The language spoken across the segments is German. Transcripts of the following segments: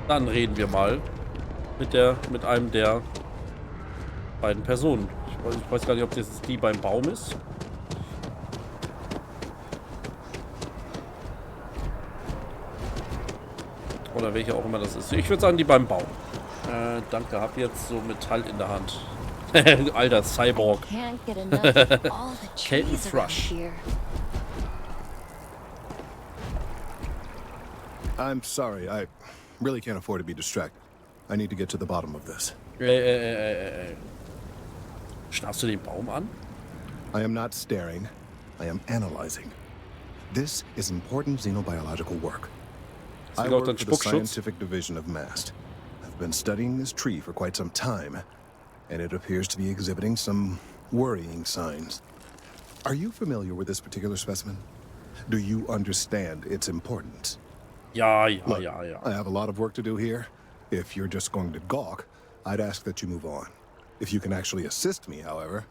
Dann reden wir mal mit einem der beiden Personen. Ich weiß gar nicht, ob das jetzt die beim Baum ist. Oder welche auch immer das ist. Ich würde sagen, die beim Baum. Danke, hab jetzt so Metall in der Hand. Alter, Cyborg. Kate Thrush. I'm sorry, I really can't afford to be distracted. I need to get to the bottom of this. Starrst du den Baum an? I am not staring, I am analyzing. This is important xenobiological work. I work for the scientific division of MAST. I've been studying this tree for quite some time, and it appears to be exhibiting some worrying signs. Are you familiar with this particular specimen? Do you understand its importance? Ja. Look, I have a lot of work to do here. If you're just going to gawk, I'd ask that you move on. If you can actually assist me, however,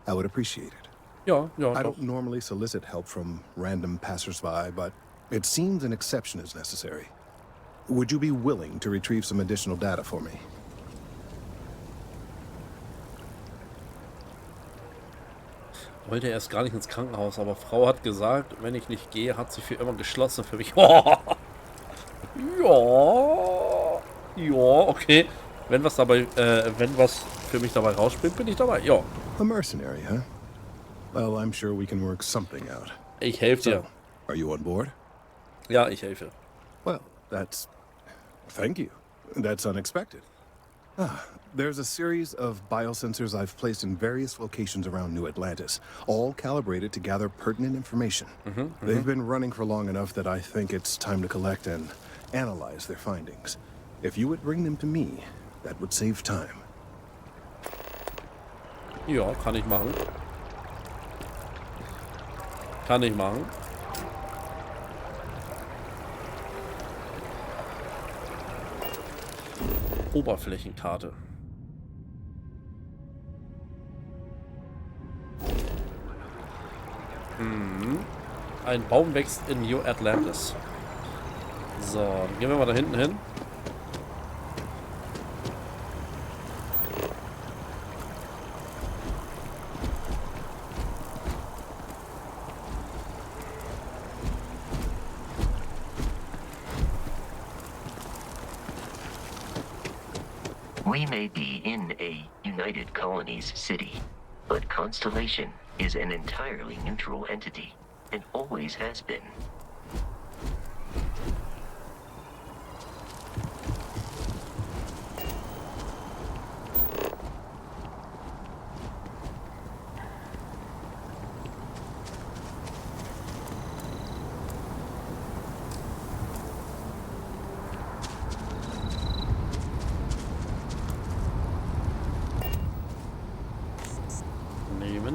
I would appreciate it. Ja, I don't normally solicit help from random passersby, but it seems an exception is necessary. Would you be willing to retrieve some additional data for me? Wollte erst gar nicht ins Krankenhaus, aber Frau hat gesagt, wenn ich nicht gehe, hat sie für immer geschlossen für mich. Ja, okay. Wenn was für mich dabei rausspringt, bin ich dabei. Ja. A mercenary, huh? Well, I'm sure we can work something out. Ich helfe dir. So, are you on board? Ja, ich helfe. Well, thank you. That's unexpected. There's a series of biosensors I've placed in various locations around New Atlantis, all calibrated to gather pertinent information. They've been running for long enough that I think it's time to collect and analyze their findings. If you would bring them to me, that would save time. Ja, kann ich machen. Oberflächenkarte. Ein Baum wächst in New Atlantis. So, dann gehen wir mal da hinten hin. We may be in a United Colonies city, but Constellation is an entirely neutral entity, and always has been.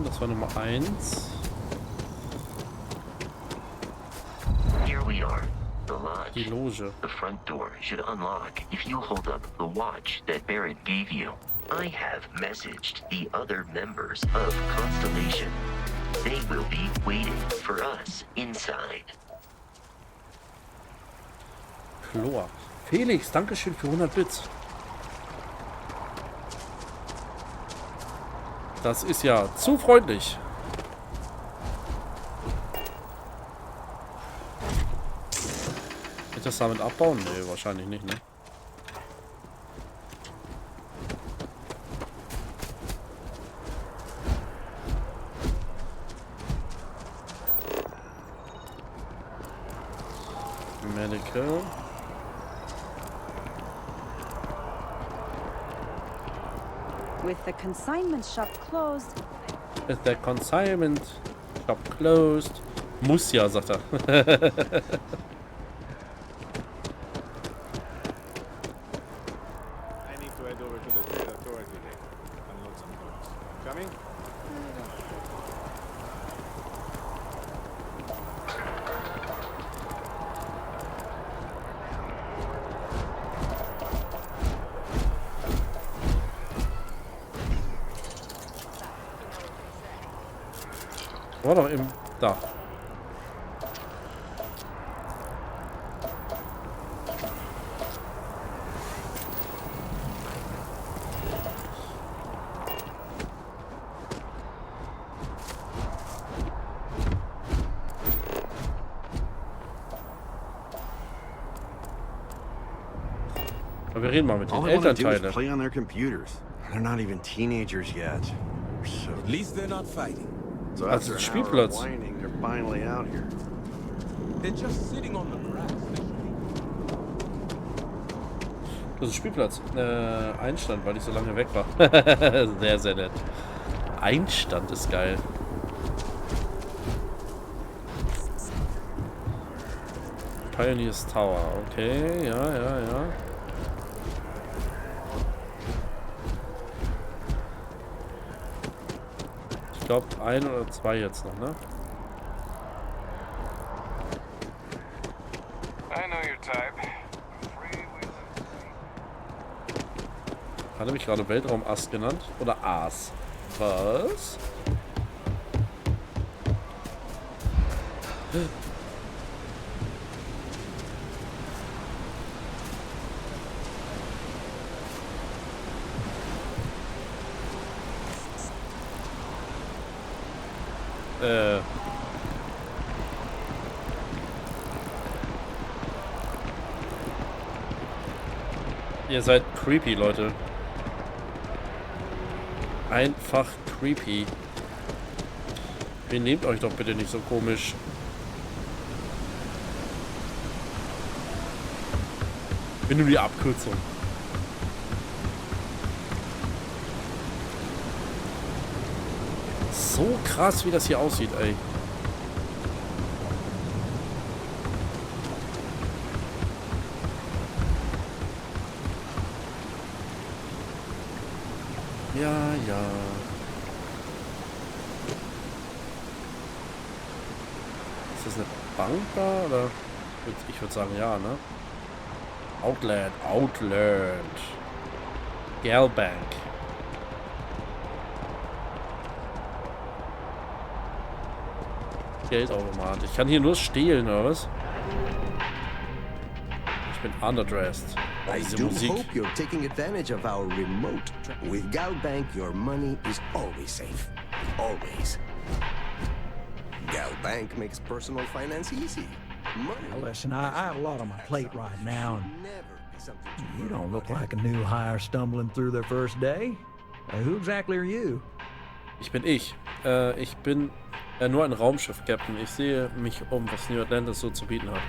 Das war Nummer 1. Here we are, the lodge. Die Loge. The front door should unlock if you hold up the watch that Barrett gave you. I have messaged the other members of Constellation. They will be waiting for us inside. Chlor. Felix, dankeschön für 100 Bits. Das ist ja zu freundlich. Kann ich das damit abbauen? Nee, wahrscheinlich nicht, ne? Medical. With the consignment shop closed. With the consignment shop closed. Muss ja, sagt er. War doch im... Da. Aber wir reden mal mit den All they want to do is Elternteile. play on their computers. They're not even teenagers yet. So, At least they're not fighting. so Also after an hour Spielplatz. of whining, they're finally out here. They're just sitting on the grass. Das ist Spielplatz. Einstand, weil ich so lange weg war. Sehr, sehr nett. Einstand ist geil. Pioneers Tower. Okay, ja. Ich glaube, 1 oder 2 jetzt noch, ne? I know your type. Free will. Hat er mich gerade Weltraumast genannt? Oder Aas? Was? Ihr seid creepy, Leute. Einfach creepy. Ihr nehmt euch doch bitte nicht so komisch. Bin nur die Abkürzung. So krass, wie das hier aussieht, ey. Ja. Ist das eine Bank da, oder? Ich würde sagen, ja, ne? Outland. Galbank. Geldautomat. Ich kann hier nur stehlen, oder was? Ich bin underdressed. I Diese do Musik. hope you're taking advantage of our remote. With Galbank, your money is always safe. Always. Galbank makes personal finance easy. Money Now listen, I have a lot on my plate right now, and never be something to you don't look like a new hire stumbling through their first day. Who exactly are you? Ich bin ich. Ich bin nur ein Raumschiff-Captain. Ich sehe mich um, was New Atlantis so zu bieten hat.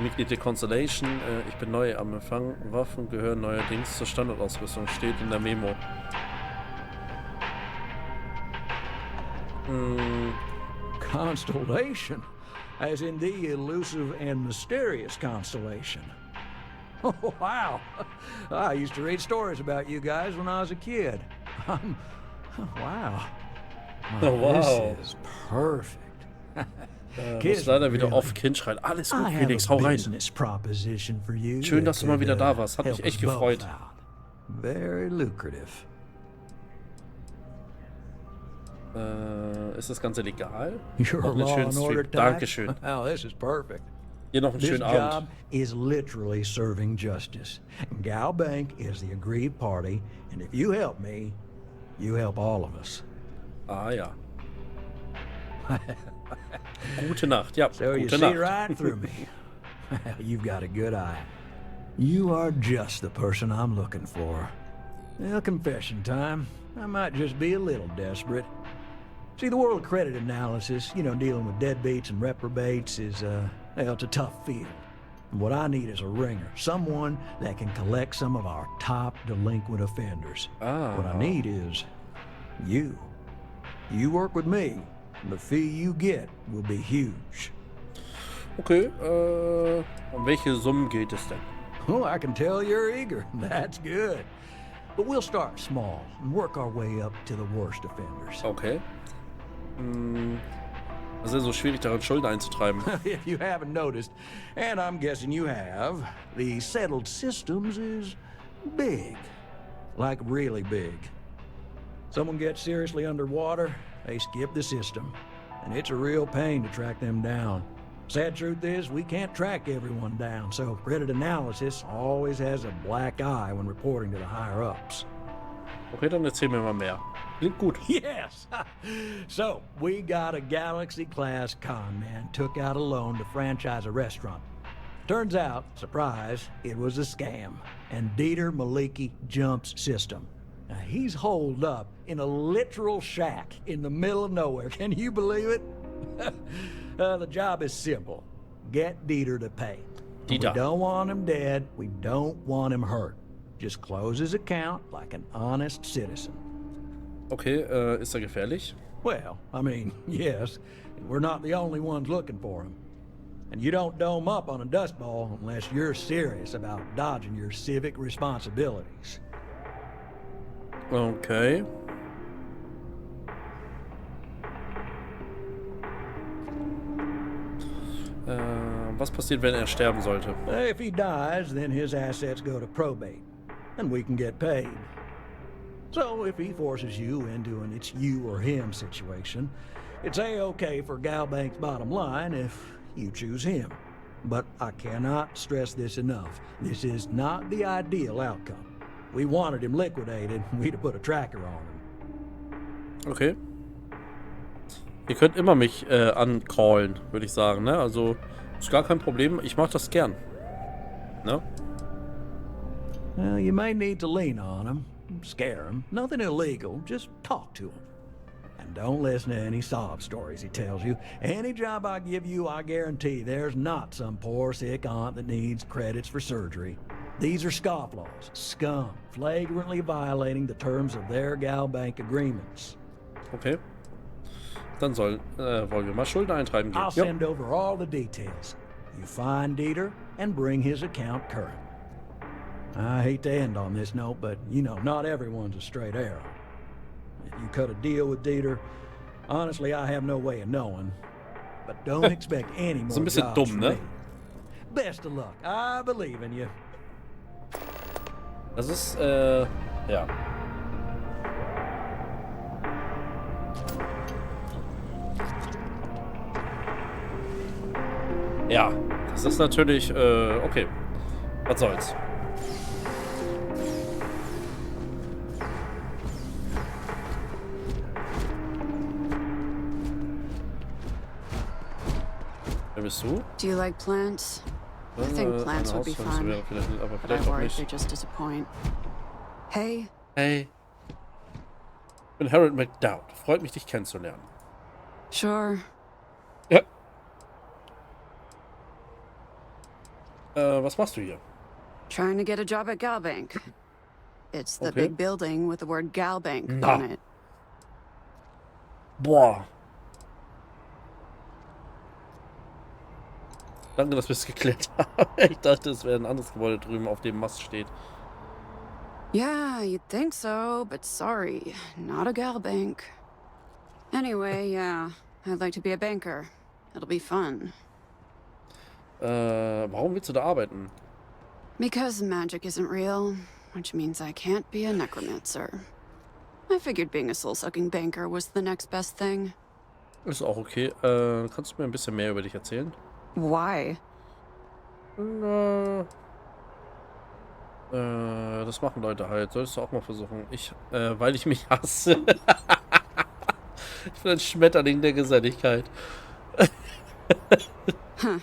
Mitglied der Constellation. Ich bin neu am Empfang. Waffen gehören neuerdings zur Standardausrüstung. Steht in der Memo. Constellation? As in the elusive and mysterious constellation. Oh, wow. I used to read stories about you guys when I was a kid. Wow. Oh, wow. This is perfect. Muss leider wieder auf Kind schreien. Alles gut, I have Felix, a hau rein. business proposition for you Schön, that dass du mal could, wieder da warst. Hat mich help echt us both gefreut. out. Very lucrative. Ist das Ganze legal? You're Noch a einen law schönen and order Stream. type? Dankeschön. Oh, this is perfect. Hier noch einen This schönen job Abend. is literally serving justice. Galbank is the aggrieved party, and if you help me, you help all of us. Ah ja. Gute Nacht. Ja, So you gute see Nacht. right through me. You've got a good eye. You are just the person I'm looking for. Well, confession time. I might just be a little desperate. See, the world of credit analysis, dealing with deadbeats and reprobates is, it's a tough field. What I need is a ringer, someone that can collect some of our top delinquent offenders. What I need is you. You work with me. The fee you get will be huge. Okay, um welche Summen geht es denn? Oh, I can tell you're eager. That's good. But we'll start small and work our way up to the worst offenders. Okay. Es ist so schwierig, daran Schulden einzutreiben. If you haven't noticed, and I'm guessing you have, the settled systems is big. Like really big. Someone gets seriously underwater, they skip the system. And it's a real pain to track them down. Sad truth is, we can't track everyone down, so credit analysis always has a black eye when reporting to the higher-ups. Okay, dann erzähl mir mal mehr. Klingt gut. Yes! So, we got a Galaxy-class con man took out a loan to franchise a restaurant. Turns out, surprise, it was a scam. And Dieter Maliki Jump's system. Now, he's holed up in a literal shack in the middle of nowhere. Can you believe it? The job is simple. Get Dieter to pay. We don't want him dead. We don't want him hurt. Just close his account like an honest citizen. Okay, ist er gefährlich? Well, I mean, yes. We're not the only ones looking for him. And you don't dome up on a dust ball unless you're serious about dodging your civic responsibilities. Okay. Was passiert, wenn er sterben sollte? If he dies, then his assets go to probate, and we can get paid. So if he forces you into an it's you or him situation, it's A-okay for Galbank's bottom line if you choose him. But I cannot stress this enough. This is not the ideal outcome. We wanted him liquidated. We'd have put a tracker on him. Okay. Ihr könnt immer mich ancallen, würde ich sagen, ne? Also, ist gar kein Problem. Ich mache das gern. Ne? Well, you may need to lean on him, scare him. Nothing illegal. Just talk to him. And don't listen to any sob stories he tells you. Any job I give you, I guarantee there's not some poor sick aunt that needs credits for surgery. These are scofflaws, scum, flagrantly violating the terms of their Galbank agreements. Okay. Dann wollen wir mal Schulden eintreiben gehen. I'll send over all the details. You find Dieter and bring his account current. I hate to end on this note, but you know, not everyone's a straight arrow. If you cut a deal with Dieter, honestly, I have no way of knowing. But don't expect any more jobs from me. Best of luck. I believe in you. Das ist, ja. Ja, das ist natürlich, okay. Was soll's. Wer bist du? Do you like plants? I think plants would be fun, but I worry they just disappoint. Hey. Hey. Ich bin Harold McDowd. Freut mich, dich kennenzulernen. Sure. Ja. Was machst du hier? Trying to get a job at Galbank. It's the big building with the word Galbank on it. Boah. Danke, dass wir es geklärt haben. Ich dachte, es wäre ein anderes Gebäude drüben, auf dem Mast steht. Yeah, you'd think so, but sorry, not a Galbank. Anyway, yeah, I'd like to be a banker. It'll be fun. Warum willst du da arbeiten? Because magic isn't real, which means I can't be a necromancer. I figured being a soul-sucking banker was the next best thing. Ist auch okay. Kannst du mir ein bisschen mehr über dich erzählen? Why? Das machen Leute halt. Solltest du auch mal versuchen. Weil ich mich hasse. Ich bin ein Schmetterling der Geselligkeit. Huh.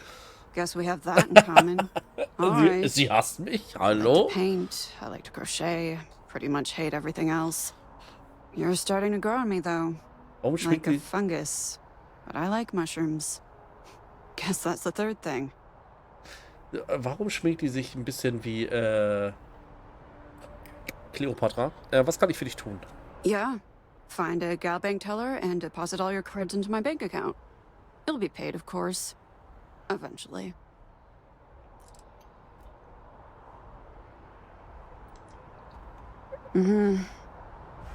Guess we have that in common. Alright. Sie hasst mich? Hallo? I like to paint. I like to crochet. Pretty much hate everything else. You're starting to grow on me, though. Warum Like a fungus. But I like mushrooms. Guess that's the third thing. Warum schminkt die sich ein bisschen wie Cleopatra? Was kann ich für dich tun? Yeah. Find a Galbank teller and deposit all your creds into my bank account. It'll be paid, of course. Eventually.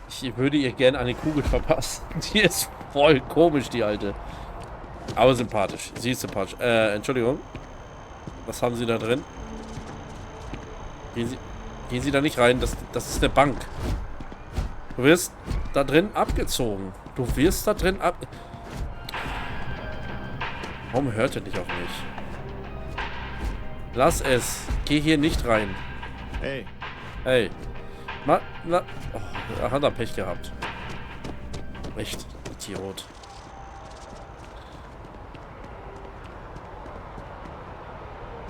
Ich würde ihr gerne eine Kugel verpassen. Die ist voll komisch, die alte. Aber sympathisch. Sie ist sympathisch. Entschuldigung. Was haben Sie da drin? Gehen Sie da nicht rein. Das ist eine Bank. Du wirst da drin abgezogen. Du wirst da drin ab... Warum hört er nicht auf mich? Lass es. Geh hier nicht rein. Hey. Hey. Oh, er hat da Pech gehabt. Echt. Idiot.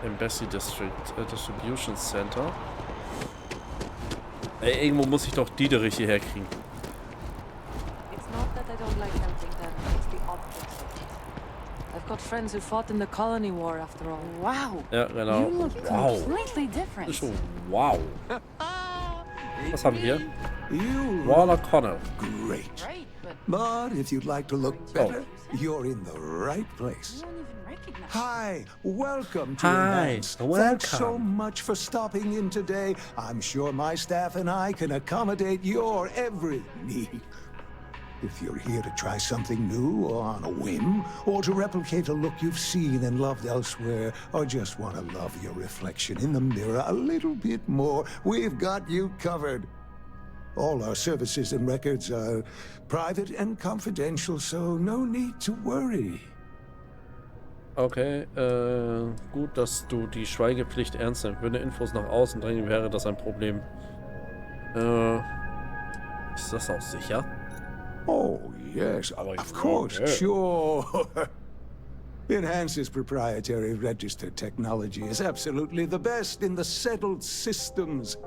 Embassy District Distribution Center. Ey, irgendwo muss ich doch Diederich hierher kriegen. It's not that I don't like helping them, it's the optics of it. I've got friends who fought in the colony war after all. Wow. Ja, genau. You look Wow. completely different. Schon wow. Was haben wir hier? You Waller Connell. great. Right, but But if you'd like to look better, you're in the right place. You don't even recognize. Hi, welcome to Hi, Enhanced. Thanks so welcome. much for stopping in today. I'm sure my staff and I can accommodate your every need. If you're here to try something new or on a whim, or to replicate a look you've seen and loved elsewhere, or just want to love your reflection in the mirror a little bit more, we've got you covered. All our services and records are private and confidential, so no need to worry. Okay, gut, dass du die Schweigepflicht ernst nimmst. Würde Infos nach außen drängen, wäre das ein Problem. Ist das auch sicher? Oh, yes, Aber of course, okay. sure. Enhance's proprietary registered technology is absolutely the best in the settled systems.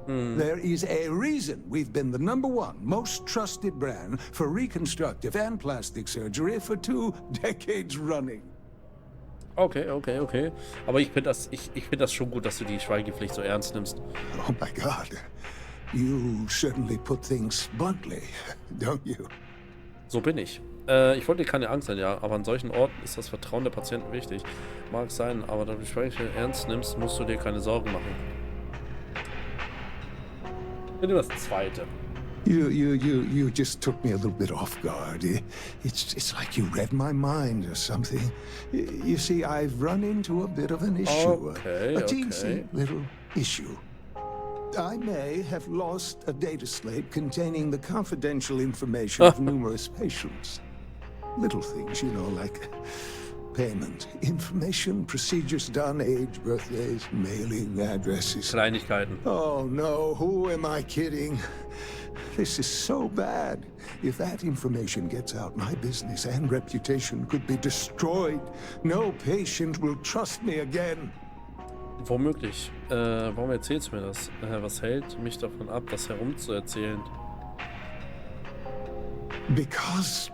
There is a reason we've been the #1 most trusted brand for reconstructive and plastic surgery for 2 decades running. Okay. Aber ich finde das schon gut, dass du die Schweigepflicht so ernst nimmst. Oh my God, you certainly put things bluntly, don't you? So bin ich. Ich wollte dir keine Angst sein, ja, aber an solchen Orten ist das Vertrauen der Patienten wichtig. Mag sein, aber da du die Schweigepflicht ernst nimmst, musst du dir keine Sorgen machen. Bitte das Zweite. You just took me a little bit off guard. It's like you read my mind or something. You see, I've run into a bit of an issue. Okay, a teensy little issue. I may have lost a data slate containing the confidential information of numerous patients. Little things, you know, like payment, information, procedures done, age, birthdays, mailing addresses. Kleinigkeiten. Oh no, who am I kidding? This is so bad. If that information gets out, my business and reputation could be destroyed. No patient will trust me again. Womöglich. Warum erzählst du mir das? Was hält mich davon ab, das herumzuerzählen? Because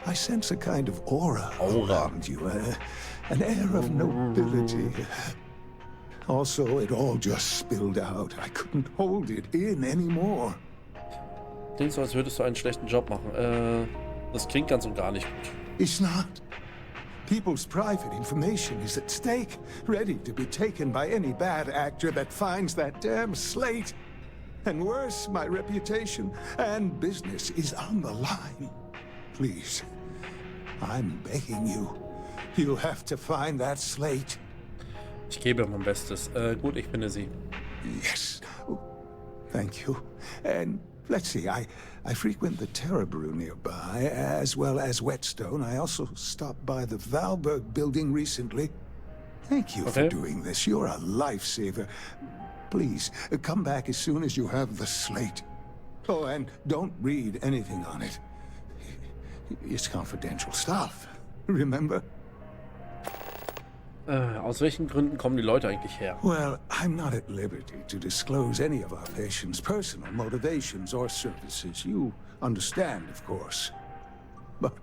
I sense a kind of aura around you, an air of nobility. Also, it all just spilled out. I couldn't hold it in anymore. Klingt so, als würdest du einen schlechten Job machen. Das klingt ganz und gar nicht gut. It's not. People's private information is at stake, ready to be taken by any bad actor that finds that damn slate. And worse, my reputation and business is on the line. Please, I'm begging you. You'll have to find that slate. Ich gebe mein Bestes. Gut, ich finde sie. Yes. Thank you. And let's see, I frequent the Terror Brew nearby, as well as Whetstone. I also stopped by the Valberg building recently. Thank you for doing this. You're a lifesaver. Please, come back as soon as you have the slate. Oh, and don't read anything on it. It's confidential stuff. Remember? Aus welchen Gründen kommen die Leute eigentlich her? Well, I'm not at liberty to disclose any of our patients' personal motivations or services. You understand, of course. But,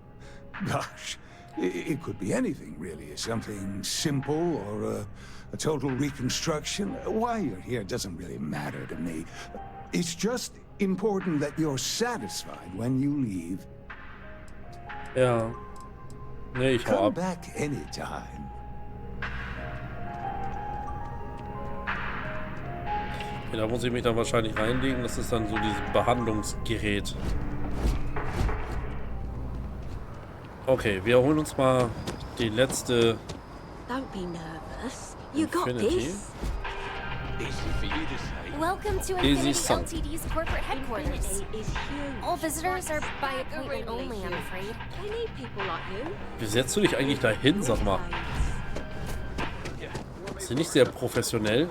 gosh, it could be anything, really. Something simple or a total reconstruction. Why you're here doesn't really matter to me. It's just important that you're satisfied when you leave. Ja. Nee, ich hau Come ab. back anytime. Okay, da muss ich mich dann wahrscheinlich reinlegen. Das ist dann so dieses Behandlungsgerät. Okay, wir holen uns mal die letzte Don't be nervous. You got Infinity. this. Welcome to Easy Infinity song. Ltd's corporate headquarters. Infinity is huge. All visitors are by appointment only, I'm huge. afraid. They need people like you. Wie setzt du dich eigentlich dahin, sag mal? Ist sie nicht sehr professionell?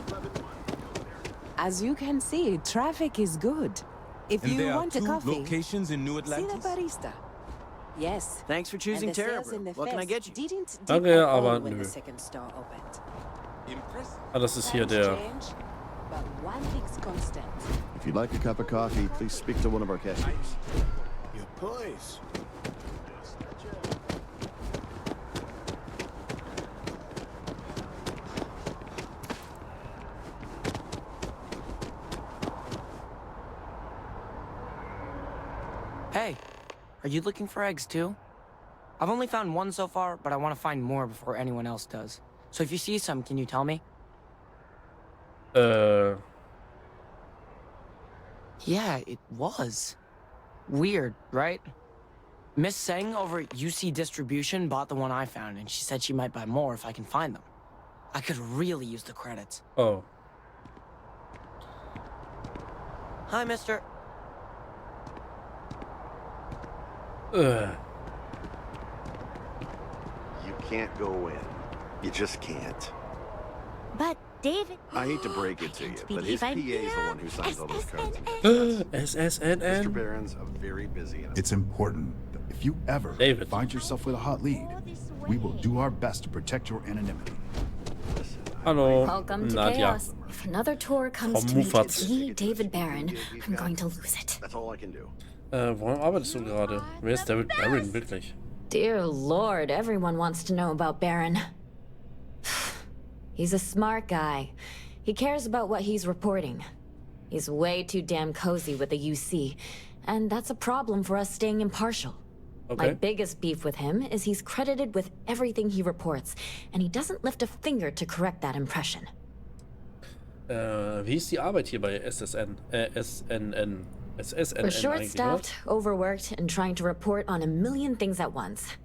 As you can see, traffic is good. If And you there are want a 2 coffee, locations in New see the Atlantis? barista. Yes. Thanks for choosing And the Terror sales in Brew. the What can I fest get you? Didn't dip Danke, at all aber when nö. the second store opened. Ah, das ist hier der... But one thing's constant. If you'd like a cup of coffee, please speak to one of our cashiers. Your place. Hey, are you looking for eggs too? I've only found one so far, but I want to find more before anyone else does. So if you see some, can you tell me? Yeah, it was. Weird, right? Miss Seng over at UC Distribution bought the one I found, and she said she might buy more if I can find them. I could really use the credits. Oh. Hi, mister. You can't go in. You just can't. But David... I hate to break it to you, but his PA is the one who signs all those cards. SSNN. Mr. Barron's a very busy... It's important that if you ever find yourself with a hot lead, we will do our best to protect your anonymity. Hallo, Welcome to Nadja. chaos. If another tour comes to me to be David Barron, I'm going to lose it. That's all I can do. Woran arbeitest du gerade? Wer ist David Barron, wirklich? Dear Lord, everyone wants to know about Barron. He's a smart guy. He cares about what he's reporting. He's way too damn cozy with the UC, and that's a problem for us staying impartial. My biggest beef with him is he's credited with everything he reports, and he doesn't lift a finger to correct that impression. Wie ist die Arbeit hier bei SNN? We're short-staffed, overworked, and trying to report on a million things at once.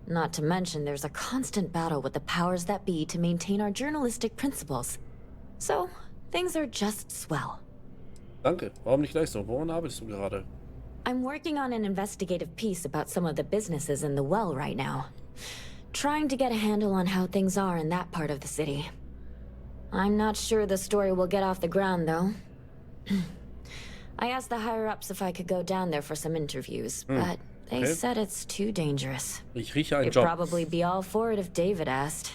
Not to mention, there's a constant battle with the powers that be to maintain our journalistic principles. So, things are just swell. Danke. Warum nicht gleich so? Woran arbeitest du gerade? I'm working on an investigative piece about some of the businesses in the well right now. Trying to get a handle on how things are in that part of the city. I'm not sure the story will get off the ground, though. I asked the higher-ups if I could go down there for some interviews, but they said it's too dangerous. Ich rieche einen They'd Job. probably be all for it if David asked.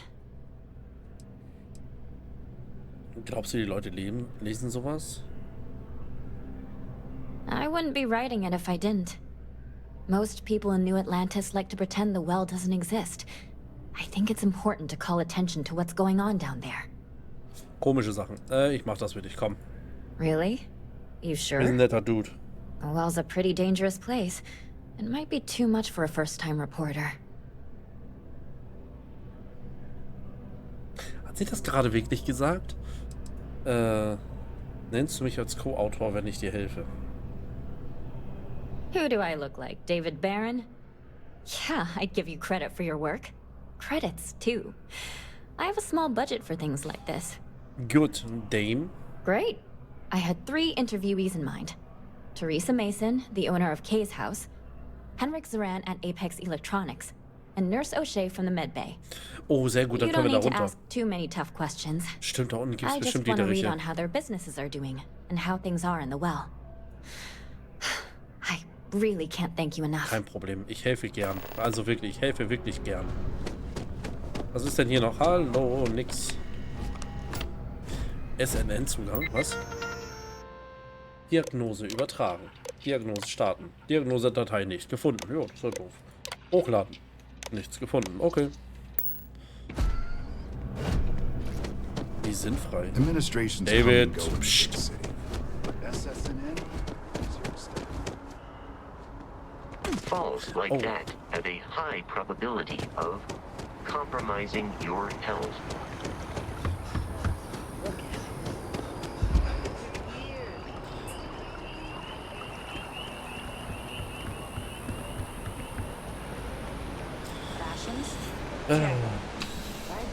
Glaubst du, die Leute lesen sowas? I wouldn't be writing it if I didn't. Most people in New Atlantis like to pretend the well doesn't exist. I think it's important to call attention to what's going on down there. Komische Sachen. Ich mach das für dich, komm. Really? You sure? Bist ein netter Dude. The well's a pretty dangerous place. It might be too much for a first-time reporter. Hat sie das gerade wirklich gesagt? Nennst du mich als Co-Autor, wenn ich dir helfe? Who do I look like? David Barron? Yeah, I'd give you credit for your work. Credits, too. I have a small budget for things like this. Good, Dame. Great. I had 3 interviewees in mind. Teresa Mason, the owner of Kay's house, Henrik Zoran at Apex Electronics, and Nurse O'Shea from the Medbay. Oh, sehr gut, dann können wir da You don't need to runter. ask too many tough questions. Stimmt, da unten gibt's I just bestimmt want to read Liederliche. on how their businesses are doing and how things are in the well. I really can't thank you enough. Kein Problem, ich helfe gern. Also wirklich, ich helfe wirklich gern. Was ist denn hier noch? Hallo, nix. SNN-Zugang, was? Diagnose übertragen. Diagnose starten. Diagnosedatei nicht gefunden. Jo, das war doof. Hochladen. Nichts gefunden. Okay. Die sind frei. David. Psst. Falls like that have a high probability of compromising your health.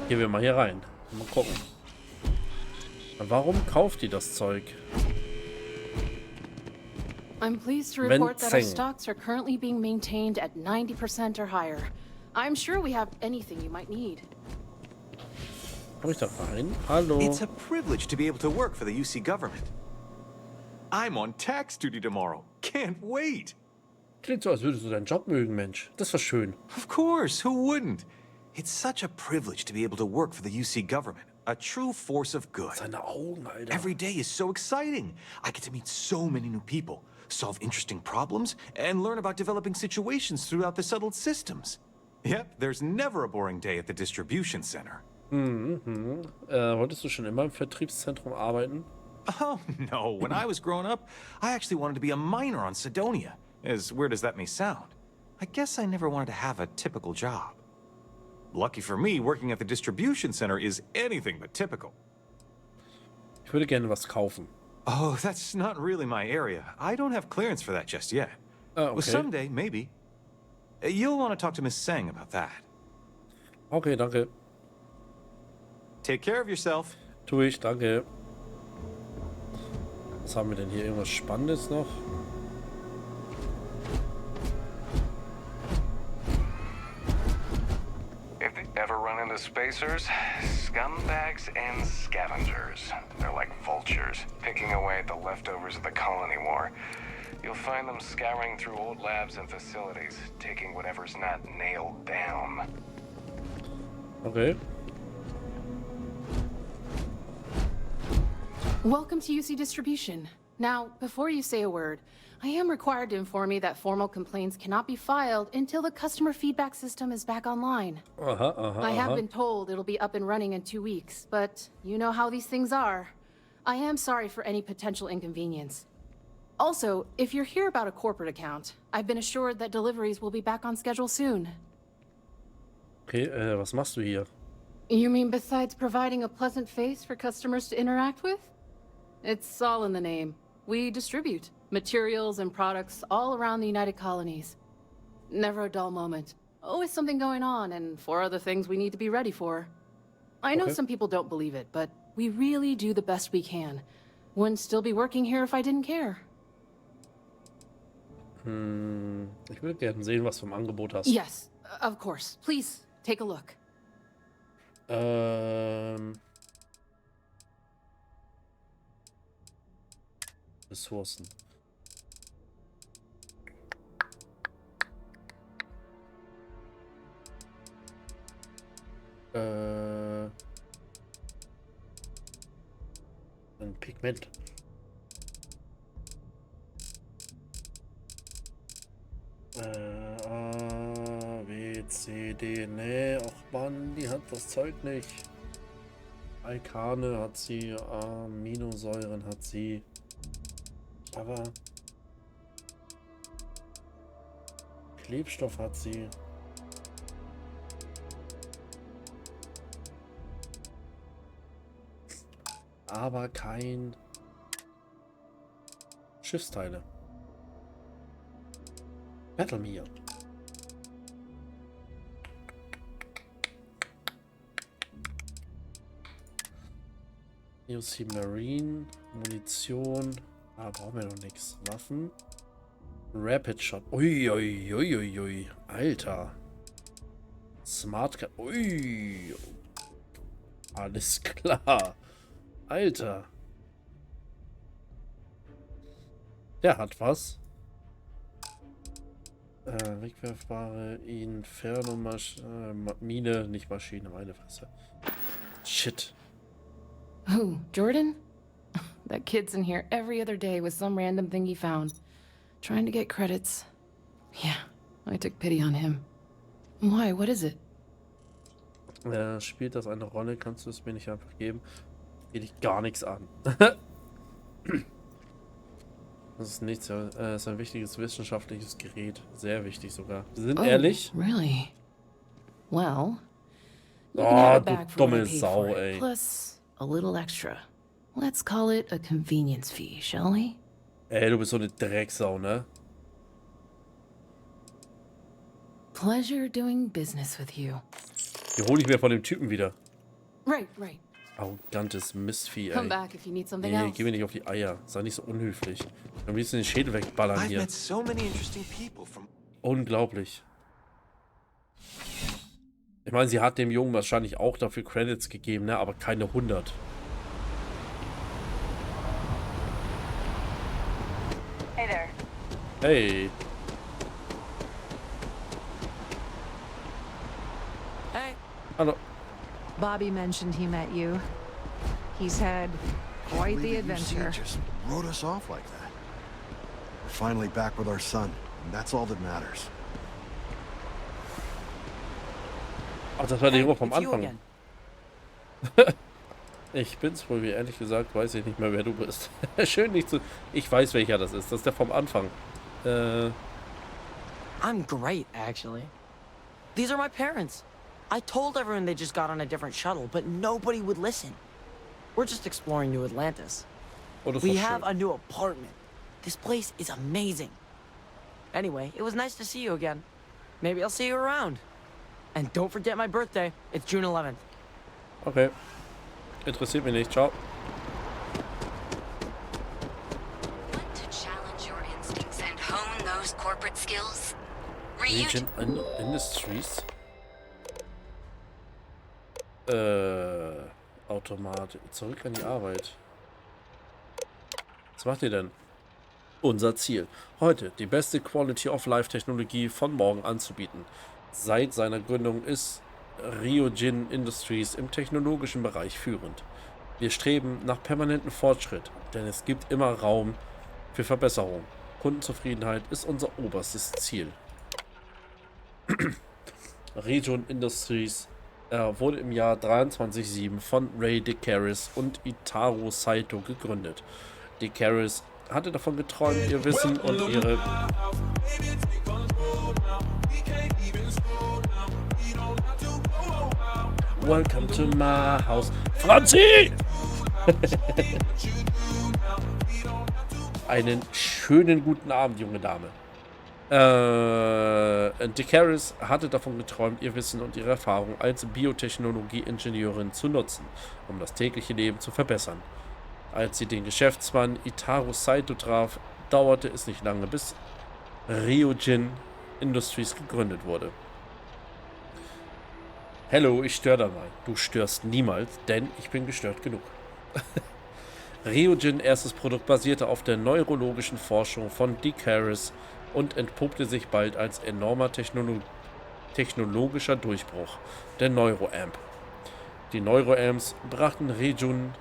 Gehen wir mal hier rein. Mal gucken. Warum kauft die das Zeug? I'm pleased to report that our stocks are currently being maintained at 90% or higher. I'm sure we have anything you might need. Komm ich da rein? Hallo. It's a privilege to be able to work for the UC government. I'm on tax duty tomorrow. Can't wait. Klingt so, als würdest du deinen Job mögen, Mensch. Das war schön. Of course, who wouldn't? It's such a privilege to be able to work for the UC government. A true force of good. Seine Augen, Alter. Every day is so exciting. I get to meet so many new people, solve interesting problems, and learn about developing situations throughout the settled systems. Yep, there's never a boring day at the distribution center. Wolltest du schon immer im Vertriebszentrum arbeiten? Oh, no. When I was growing up, I actually wanted to be a miner on Cydonia. As weird as that may sound. I guess I never wanted to have a typical job. Lucky for me, working at the distribution center is anything but typical. Ich würde gerne was kaufen. Oh, that's not really my area. I don't have clearance for that just yet. Okay. Well, someday, maybe. You'll want to talk to Miss Sang about that. Okay, danke. Take care of yourself. Tu ich, danke. Was haben wir denn hier? Irgendwas Spannendes noch? If they ever run into spacers, scumbags and scavengers. They're like vultures, picking away at the leftovers of the colony war. You'll find them scouring through old labs and facilities, taking whatever's not nailed down. Okay. Welcome to UC Distribution. Now, before you say a word, I am required to inform you that formal complaints cannot be filed until the customer feedback system is back online. I have been told it'll be up and running in 2 weeks, but you know how these things are. I am sorry for any potential inconvenience. Also, if you're here about a corporate account, I've been assured that deliveries will be back on schedule soon. Okay, was machst du hier? You mean besides providing a pleasant face for customers to interact with? It's all in the name. We distribute materials and products all around the United Colonies. Never a dull moment. Always something going on, and 4 other things we need to be ready for. I know some people don't believe it, but we really do the best we can. Wouldn't still be working here if I didn't care. Ich würde gerne sehen, was du im Angebot hast. Yes, of course. Please, take a look. Ressourcen. Ein Pigment. A, B, C, D. Nee, ach Mann, die hat das Zeug nicht. Alkane hat sie, Aminosäuren hat sie. Aber Klebstoff hat sie. Aber kein Schiffsteile. Battle Me. UC Marine, Munition. Ah, brauchen wir noch nichts. Waffen. Rapid Shot. Ui. Alter. Smart Gun. Ui. Alles klar. Alter. Der hat was. Wegwerfbare Inferno-Mine, nicht Maschine, meine Fresse. Shit. Who, Jordan? That kid's in here every other day with some random thing he found. Trying to get credits. Yeah, I took pity on him. Why, what is it? Spielt das eine Rolle? Kannst du es mir nicht einfach geben? Geht dich gar nichts an. Das ist nichts, es ist ein wichtiges wissenschaftliches Gerät. Sehr wichtig sogar. Wir sind ehrlich. Really? Well, oh, du dumme Sau, ey. Plus a little extra. Let's call it a convenience fee, shall we? Ey, du bist so eine Drecksau, ne? Pleasure doing business with you. Die hole ich mir von dem Typen wieder. Right. Arrogantes Mistvieh, ey. Come back if you need something Nee, else. geh mir nicht auf die Eier. Sei nicht so unhöflich. Am liebsten den Schädel wegballern hier. Unglaublich. Ich meine, sie hat dem Jungen wahrscheinlich auch dafür Credits gegeben, ne? Aber keine 100. Hey there. Hey. Hey. Hallo. Bobby mentioned he met you. He's had quite the adventure. Just wrote us off like that. We're finally back with our son, and that's all that matters. Ach, das war die Nummer vom Anfang. Ich bin's wohl, wie ehrlich gesagt, weiß ich nicht mehr, wer du bist. Schön nicht zu... Ich weiß, welcher das ist. Das ist der vom Anfang. I'm great, actually. These are my parents. I told everyone they just got on a different shuttle, but nobody would listen. We're just exploring New Atlantis. We have a new apartment. This place is amazing. Anyway, it was nice to see you again. Maybe I'll see you around. And don't forget my birthday. It's June 11th. Okay. Interessiert mich nicht. Ciao. Want to challenge your instincts and hone those corporate skills? Region Industries. Automat. Zurück an die Arbeit. Was macht ihr denn? Unser Ziel. Heute die beste Quality-of-Life-Technologie von morgen anzubieten. Seit seiner Gründung ist Ryujin Industries im technologischen Bereich führend. Wir streben nach permanentem Fortschritt, denn es gibt immer Raum für Verbesserung. Kundenzufriedenheit ist unser oberstes Ziel. Ryujin Industries wurde im Jahr 2307 von Ray DeCaris und Itaru Saito gegründet. DeCaris hatte davon geträumt, ihr Wissen und ihre... Welcome to my house. Franzi! Einen schönen guten Abend, junge Dame. DeCaris hatte davon geträumt, ihr Wissen und ihre Erfahrung als Biotechnologie-Ingenieurin zu nutzen, um das tägliche Leben zu verbessern. Als sie den Geschäftsmann Itaru Saito traf, dauerte es nicht lange, bis Ryujin Industries gegründet wurde. Hello, ich störe da mal. Du störst niemals, denn ich bin gestört genug. Ryujin erstes Produkt basierte auf der neurologischen Forschung von DeCaris und entpuppte sich bald als enormer technologischer Durchbruch, der Neuroamp. Die Neuroamps brachten Ryujin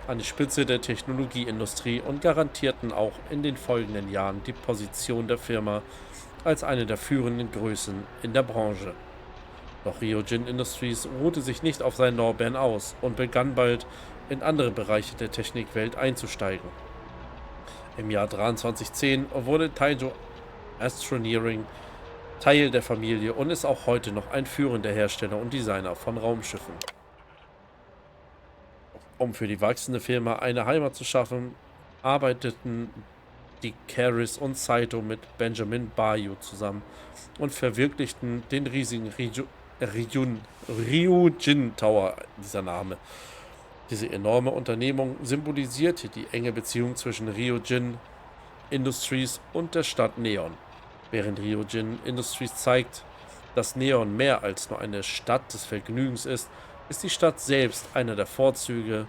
an die Spitze der Technologieindustrie und garantierten auch in den folgenden Jahren die Position der Firma als eine der führenden Größen in der Branche. Doch Ryujin Industries ruhte sich nicht auf seinen Lorbeeren aus und begann bald in andere Bereiche der Technikwelt einzusteigen. Im Jahr 2310 wurde Taijo Astroneering Teil der Familie und ist auch heute noch ein führender Hersteller und Designer von Raumschiffen. Um für die wachsende Firma eine Heimat zu schaffen, arbeiteten DeCaris und Saito mit Benjamin Bayou zusammen und verwirklichten den riesigen Ryujin Tower, dieser Name. Diese enorme Unternehmung symbolisierte die enge Beziehung zwischen Ryujin Industries und der Stadt Neon. Während Ryujin Industries zeigt, dass Neon mehr als nur eine Stadt des Vergnügens ist, ist die Stadt selbst einer der Vorzüge,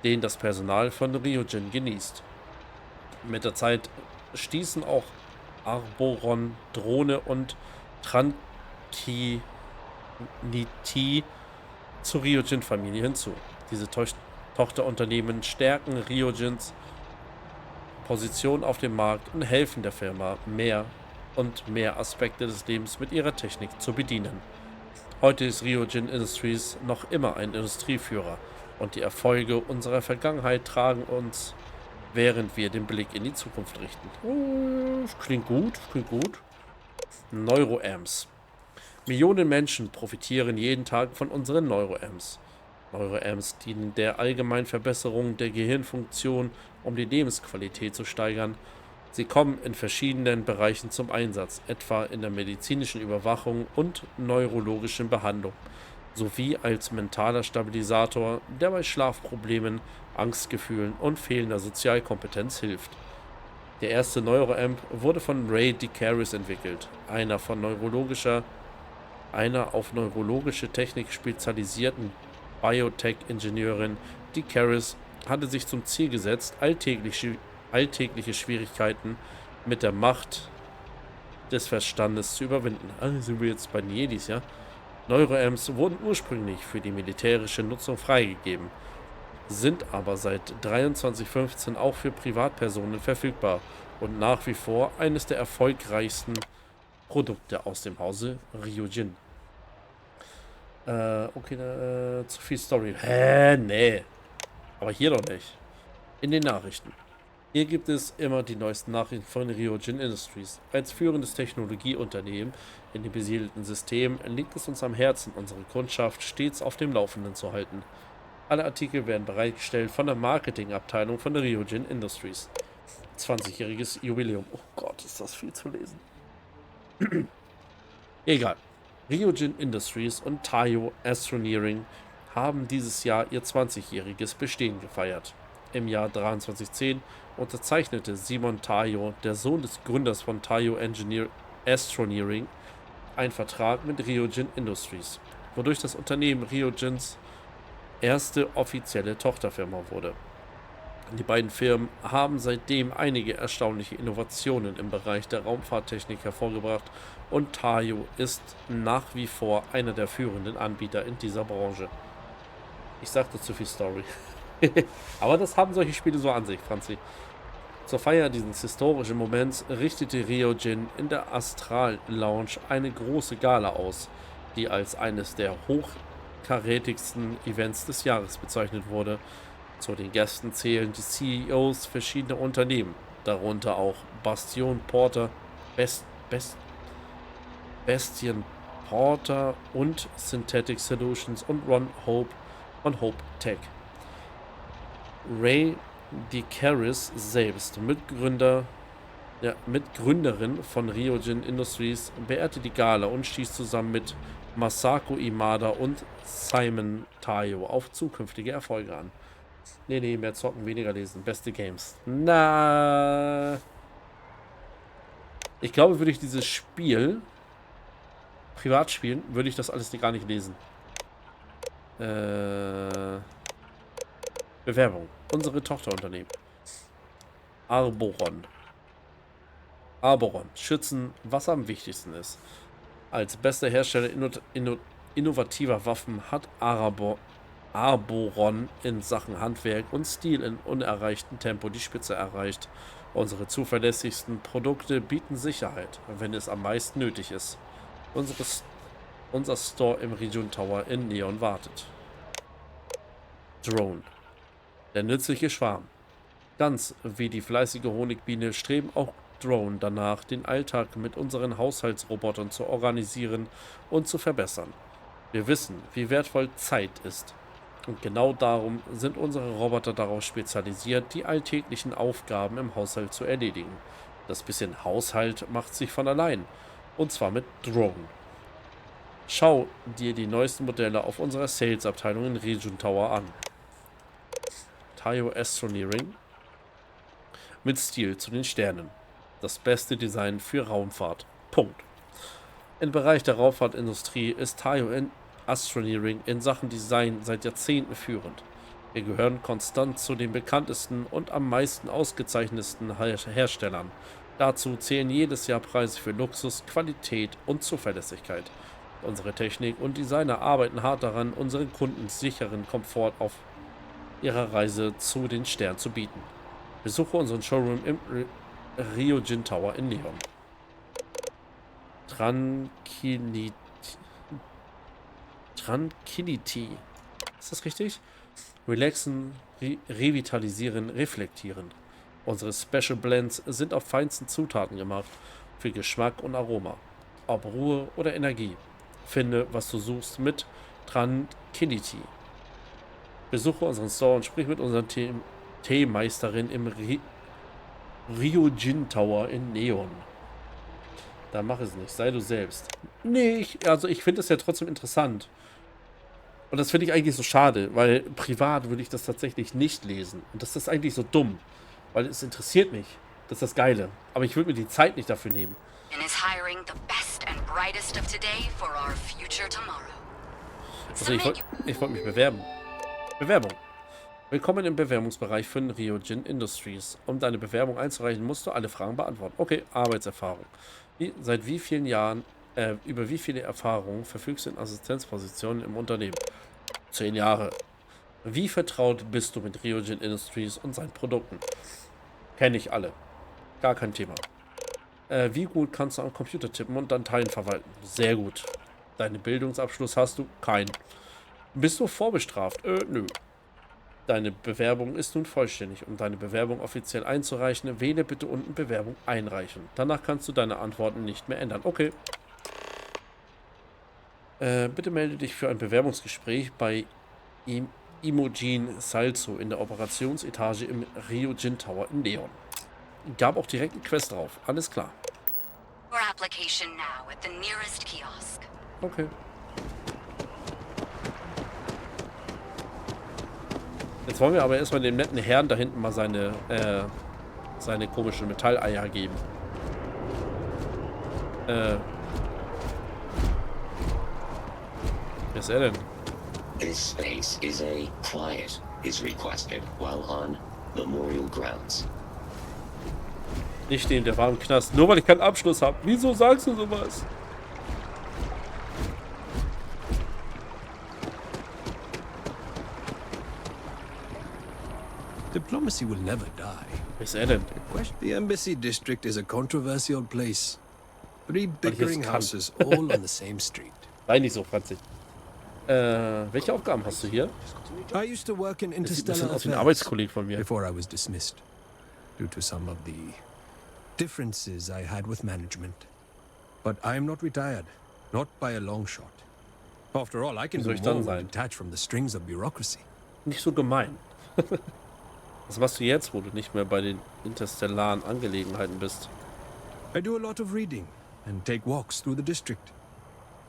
den das Personal von Ryujin genießt. Mit der Zeit stießen auch Arboron, Drohne und Tranquility zur Ryujin-Familie hinzu. Diese Tochterunternehmen stärken Ryujins Position auf dem Markt und helfen der Firma, mehr und mehr Aspekte des Lebens mit ihrer Technik zu bedienen. Heute ist Ryujin Industries noch immer ein Industrieführer und die Erfolge unserer Vergangenheit tragen uns, während wir den Blick in die Zukunft richten. Klingt gut, klingt gut. Neuroamps. Millionen Menschen profitieren jeden Tag von unseren Neuroamps. Neuroamps dienen der allgemeinen Verbesserung der Gehirnfunktion, um die Lebensqualität zu steigern. Sie kommen in verschiedenen Bereichen zum Einsatz, etwa in der medizinischen Überwachung und neurologischen Behandlung, sowie als mentaler Stabilisator, der bei Schlafproblemen, Angstgefühlen und fehlender Sozialkompetenz hilft. Der erste Neuroamp wurde von Ray DeCaris entwickelt, einer auf neurologische Technik spezialisierten Biotech-Ingenieurin. DeCaris hatte sich zum Ziel gesetzt, alltägliche Schwierigkeiten mit der Macht des Verstandes zu überwinden. Also sind wir jetzt bei den Jedis, ja? Neuroamps wurden ursprünglich für die militärische Nutzung freigegeben, sind aber seit 2315 auch für Privatpersonen verfügbar und nach wie vor eines der erfolgreichsten Produkte aus dem Hause Ryujin. Okay, zu viel Story. Nee. Aber hier doch nicht. In den Nachrichten. Hier gibt es immer die neuesten Nachrichten von Ryujin Industries. Als führendes Technologieunternehmen in dem besiedelten System liegt es uns am Herzen, unsere Kundschaft stets auf dem Laufenden zu halten. Alle Artikel werden bereitgestellt von der Marketingabteilung von der Ryujin Industries. 20-jähriges Jubiläum. Oh Gott, ist das viel zu lesen. Egal. Ryujin Industries und Taiyo Astroneering haben dieses Jahr ihr 20-jähriges Bestehen gefeiert. Im Jahr 2310 unterzeichnete Simon Taiyo, der Sohn des Gründers von Taiyo Astroneering, einen Vertrag mit Ryujin Industries, wodurch das Unternehmen Ryujins erste offizielle Tochterfirma wurde. Die beiden Firmen haben seitdem einige erstaunliche Innovationen im Bereich der Raumfahrttechnik hervorgebracht und Taiyo ist nach wie vor einer der führenden Anbieter in dieser Branche. Ich sagte zu viel Story. Aber das haben solche Spiele so an sich, Franzi. Zur Feier dieses historischen Moments richtete Ryujin in der Astral Lounge eine große Gala aus, die als eines der hochkarätigsten Events des Jahres bezeichnet wurde. Zu den Gästen zählen die CEOs verschiedener Unternehmen, darunter auch Bastion Porter und Synthetic Solutions und Ron Hope von Hope Tech. Ray DeCaris selbst, Mitgründerin von Ryujin Industries, beehrte die Gala und stieß zusammen mit Masako Imada und Simon Taiyo auf zukünftige Erfolge an. Nee, mehr zocken, weniger lesen. Beste Games. Na. Ich glaube, würde ich dieses Spiel privat spielen, würde ich das alles gar nicht lesen. Bewerbung. Unsere Tochterunternehmen. Arboron. Schützen, was am wichtigsten ist. Als bester Hersteller innovativer Waffen hat Arboron in Sachen Handwerk und Stil in unerreichtem Tempo die Spitze erreicht. Unsere zuverlässigsten Produkte bieten Sicherheit, wenn es am meisten nötig ist. Unser Store im Ryujin Tower in Neon wartet. Drone. Der nützliche Schwarm. Ganz wie die fleißige Honigbiene streben auch Drone danach, den Alltag mit unseren Haushaltsrobotern zu organisieren und zu verbessern. Wir wissen, wie wertvoll Zeit ist. Und genau darum sind unsere Roboter darauf spezialisiert, die alltäglichen Aufgaben im Haushalt zu erledigen. Das bisschen Haushalt macht sich von allein. Und zwar mit Drone. Schau dir die neuesten Modelle auf unserer Sales-Abteilung in Ryujin Tower an. Taiyo Astroneering. Mit Stil zu den Sternen. Das beste Design für Raumfahrt. Punkt. Im Bereich der Raumfahrtindustrie ist Taiyo Astroneering in Sachen Design seit Jahrzehnten führend. Wir gehören konstant zu den bekanntesten und am meisten ausgezeichnetsten Herstellern. Dazu zählen jedes Jahr Preise für Luxus, Qualität und Zuverlässigkeit. Unsere Technik und Designer arbeiten hart daran, unseren Kunden sicheren Komfort auf ihrer Reise zu den Sternen zu bieten. Besuche unseren Showroom im Ryujin Tower in Neon. Tranquility. Ist das richtig? Relaxen, revitalisieren, reflektieren. Unsere Special Blends sind auf feinsten Zutaten gemacht, für Geschmack und Aroma. Ob Ruhe oder Energie. Finde, was du suchst mit Tranquility. Besuche unseren Store und sprich mit unserer Teemeisterin im Ryujin Tower in Neon. Da mach es nicht, sei du selbst. Nee, ich finde es ja trotzdem interessant. Und das finde ich eigentlich so schade, weil privat würde ich das tatsächlich nicht lesen. Und das ist eigentlich so dumm, weil es interessiert mich. Das ist das Geile. Aber ich würde mir die Zeit nicht dafür nehmen. Also ich wollte mich bewerben. Bewerbung. Willkommen im Bewerbungsbereich von Ryujin Industries. Um deine Bewerbung einzureichen, musst du alle Fragen beantworten. Okay, Arbeitserfahrung. Seit wie vielen Jahren Über wie viele Erfahrungen verfügst du in Assistenzpositionen im Unternehmen? 10 Jahre. Wie vertraut bist du mit Ryujin Industries und seinen Produkten? Kenne ich alle. Gar kein Thema. Wie gut kannst du am Computer tippen und Dateien verwalten? Sehr gut. Deinen Bildungsabschluss hast du? Keinen. Bist du vorbestraft? Nö. Deine Bewerbung ist nun vollständig. Um deine Bewerbung offiziell einzureichen, wähle bitte unten Bewerbung einreichen. Danach kannst du deine Antworten nicht mehr ändern. Okay. Bitte melde dich für ein Bewerbungsgespräch bei Imogen Salzo in der Operationsetage im Ryujin Tower in Leon. Gab auch direkt eine Quest drauf. Alles klar. Okay. Jetzt wollen wir aber erstmal dem netten Herrn da hinten mal seine komischen Metalleier geben. Wer ist er denn? This space is a quiet is requested while on memorial grounds. Ich stehe, der war im Knast. Nur weil ich keinen Abschluss habe. Wieso sagst du sowas? Diplomacy will never die. Wer ist er denn? The embassy district is a controversial place. 3 bickering houses all on the same street. Sei nicht so, Franzi. Welche Aufgaben hast du hier? I used to work in interstellar affairs ein Arbeitskollege von mir. Before I was dismissed due to some of the differences I had with management. But I am not retired, not by a long shot. After all, I can do more than detach from the strings of bureaucracy. Nicht so gemein. Was machst du jetzt, wo du nicht mehr bei den interstellaren Angelegenheiten bist? I do a lot of reading and take walks through the district.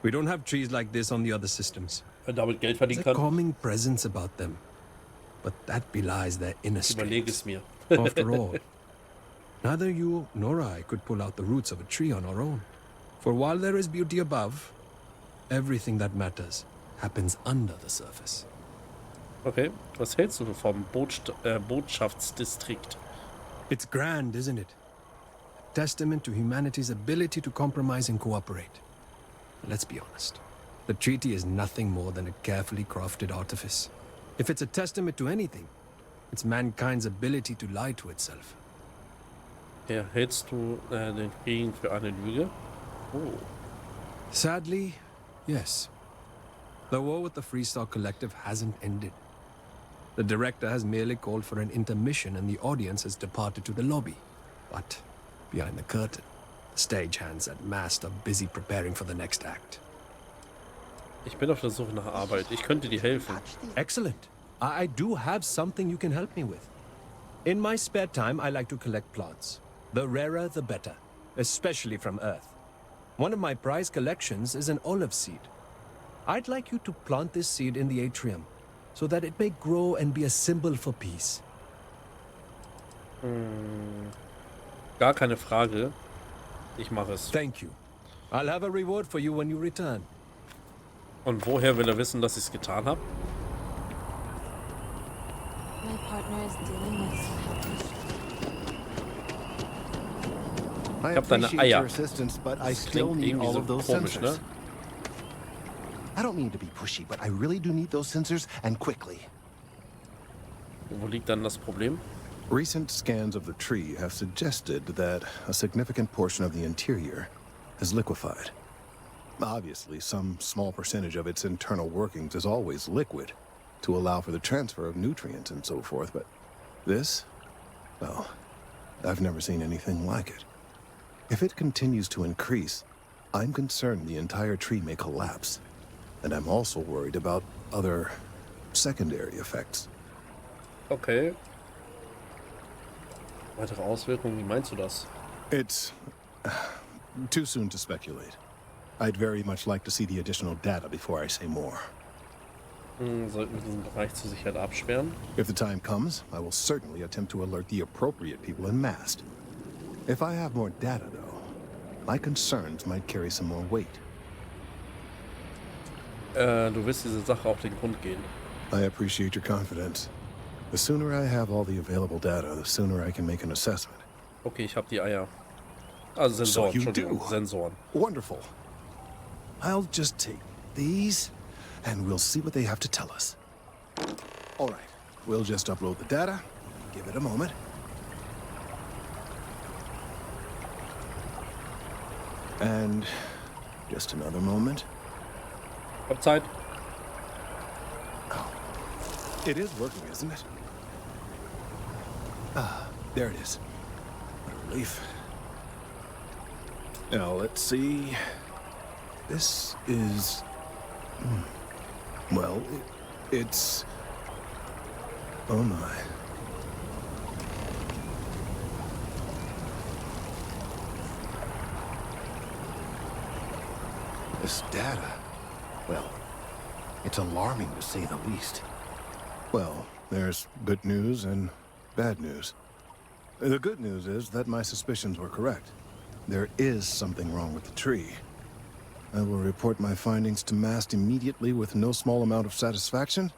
We don't have trees like this on the other systems. Damit Geld verdienen kann. There's a calming presence about them, but that belies their inner strength. Überlege es mir. After all, neither you nor I could pull out the roots of a tree on our own. For while there is beauty above, everything that matters happens under the surface. Okay, was hältst du vom Botschaftsdistrikt? It's grand, isn't it? A testament to humanity's ability to compromise and cooperate. Let's be honest. The treaty is nothing more than a carefully crafted artifice. If it's a testament to anything, it's mankind's ability to lie to itself. Ja, hältst du den Frieden für eine Lüge? Oh. Sadly, yes. The war with the Freestar Collective hasn't ended. The director has merely called for an intermission and the audience has departed to the lobby. But behind the curtain, the stagehands at Mast are busy preparing for the next act. Ich bin auf der Suche nach Arbeit. Ich könnte dir helfen. Excellent. I do have something you can help me with. In my spare time, I like to collect plants. The rarer, the better, especially from Earth. One of my prized collections is an olive seed. I'd like you to plant this seed in the atrium, so that it may grow and be a symbol for peace. Gar keine Frage. Ich mache es. Thank you. I'll have a reward for you when you return. Und woher will er wissen, dass ich es getan habe? My partner is dealing with some health issues. I hab deine appreciate Eier. your assistance, but I Das still klingt need irgendwie all so of those komisch, sensors. ne? I don't mean to be pushy, but I really do need those sensors, and quickly. Wo liegt dann das Problem? Recent scans of the tree have suggested that a significant portion of the interior is liquefied. Obviously, some small percentage of its internal workings is always liquid to allow for the transfer of nutrients and so forth, but this, well, I've never seen anything like it. If it continues to increase, I'm concerned the entire tree may collapse. And I'm also worried about other secondary effects. Okay. Weitere Auswirkungen, wie meinst du das? It's too soon to speculate. I'd very much like to see the additional data before I say more. Sollten wir diesen Bereich zur Sicherheit absperren? If the time comes, I will certainly attempt to alert the appropriate people in Mast. If I have more data, though, my concerns might carry some more weight. Du wirst diese Sache auf den Grund gehen. I appreciate your confidence. The sooner I have all the available data, the sooner I can make an assessment. Okay, ich habe die Eier. Also Sensoren, Entschuldigung, Sensoren. Wonderful. I'll just take these, and we'll see what they have to tell us. All right, we'll just upload the data. Give it a moment. And just another moment. Upside. Oh, it is working, isn't it? Ah, there it is. What a relief. Now, let's see. This is... Well, it's... Oh my. This data... Well, it's alarming to say the least. Well, there's good news and bad news. The good news is that my suspicions were correct. There is something wrong with the tree. I will report my findings to MAST immediately with no small amount of satisfaction.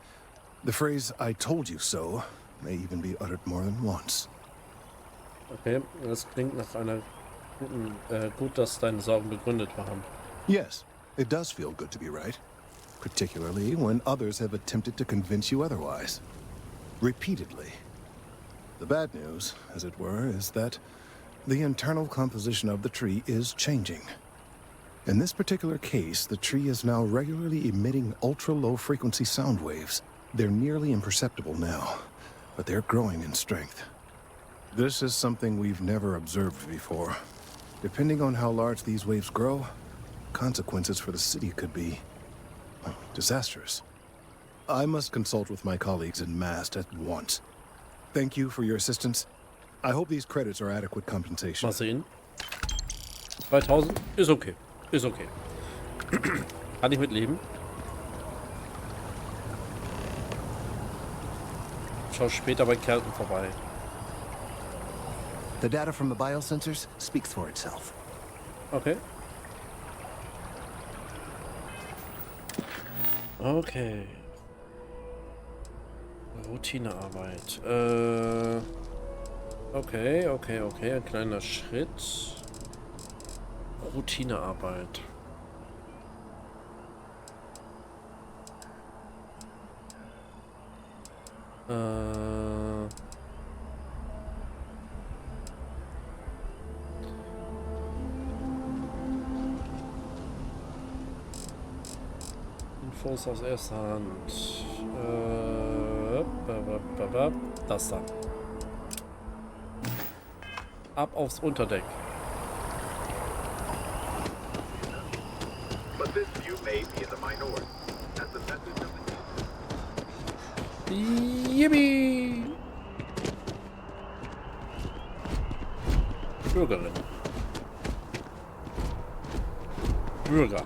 The phrase, "I told you so," may even be uttered more than once. Okay, das klingt nach einer guten, gut, dass deine Sorgen begründet waren. Yes, it does feel good to be right. Particularly when others have attempted to convince you otherwise. Repeatedly. The bad news, as it were, is that the internal composition of the tree is changing. In this particular case, the tree is now regularly emitting ultra-low frequency sound waves. They're nearly imperceptible now, but they're growing in strength. This is something we've never observed before. Depending on how large these waves grow, consequences for the city could be disastrous. I must consult with my colleagues in MAST at once. Thank you for your assistance. I hope these credits are adequate compensation. Mal sehen. 2000 ist okay. Ist okay. Kann ich mitleben. Schau später bei Kelten vorbei. The data from the biosensors speaks for itself. Okay. Okay. Routinearbeit. Okay. Ein kleiner Schritt. Routinearbeit. Infos aus erster Hand. Das da. Ab aufs Unterdeck. But this view may be in the minority. As the message of the Yippie! Bürgerin. Bürger.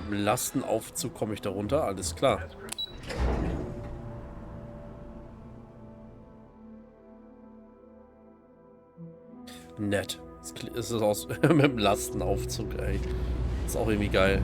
Lastenaufzug komme ich da runter, alles klar. Nett. Es ist aus mit dem Lastenaufzug, ey. Ist auch irgendwie geil.